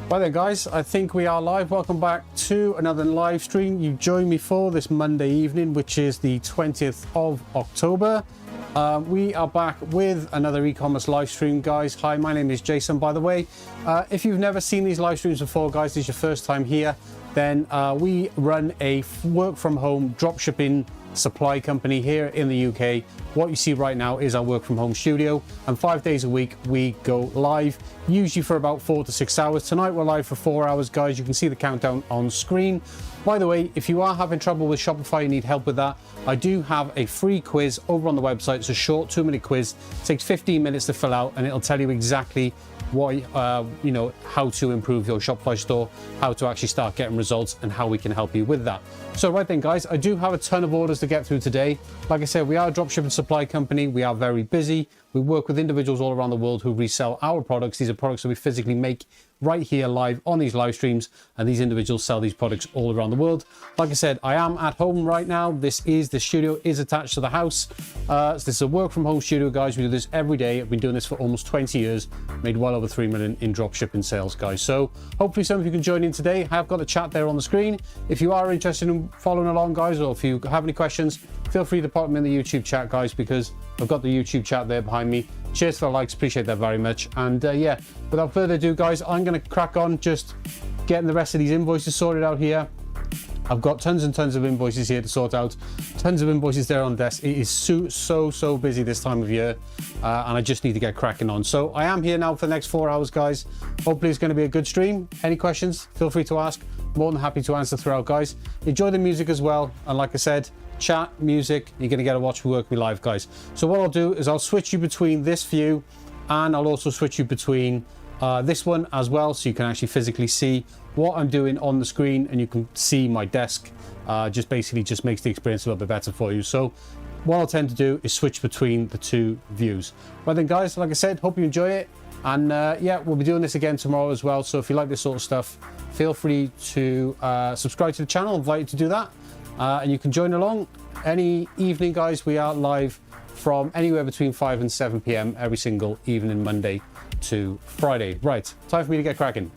Right then guys, I think we are live. Welcome back to another live stream you joined me for this Monday evening, which is the 20th of October. We are back with another e-commerce live stream, guys. Hi, my name is Jason, by the way. If you've never seen these live streams before, guys, this is your first time here, then we run a work from home dropshipping supply company here in the UK. What you see right now is our work from home studio, and 5 days a week we go live, usually for about 4 to 6 hours. Tonight we're live for 4 hours, guys. You can see the countdown on screen. By the way, if you are having trouble with Shopify, you need help with that, I do have a free quiz over on the website. It's a short 2-minute quiz. It takes 15 minutes to fill out, and it'll tell you exactly what how to improve your Shopify store, how to actually start getting results, and how we can help you with that. So right then, guys, I do have a ton of orders to get through today. Like I said, we are a dropshipping supply company. We are very busy. We work with individuals all around the world who resell our products. These are products that we physically make right here live on these live streams, and these individuals sell these products all around the world. Like I said, I am at home right now. The studio is attached to the house. So this is a work from home studio, guys. We do this every day. I've been doing this for almost 20 years, made well over 3 million in dropshipping sales, guys. So hopefully some of you can join in today. I have got a chat there on the screen. If you are interested in following along, guys, or if you have any questions, feel free to pop them in the YouTube chat, guys, because I've got the YouTube chat there behind me. Cheers for the likes, appreciate that very much. And yeah, without further ado, guys, I'm going to crack on just getting the rest of these invoices sorted out here. I've got tons and tons of invoices here to sort out, tons of invoices there on the desk. It is so busy this time of year, and I just need to get cracking on. So I am here now for the next 4 hours, guys. Hopefully it's going to be a good stream. Any questions, feel free to ask. More than happy to answer throughout, guys. Enjoy the music as well, and like I said, chat, music, you're going to get to watch me work me live, guys. So what I'll do is I'll switch you between this view, and I'll also switch you between this one as well, so you can actually physically see what I'm doing on the screen, and you can see my desk. Just basically just makes the experience a little bit better for you. So what I'll tend to do is switch between the two views. Right then, guys, like I said, hope you enjoy it, and yeah, we'll be doing this again tomorrow as well. So if you like this sort of stuff, feel free to subscribe to the channel. I invite you to do that, and you can join along any evening, guys. We are live from anywhere between 5 and 7 p.m. every single evening, Monday to Friday. Right, time for me to get cracking.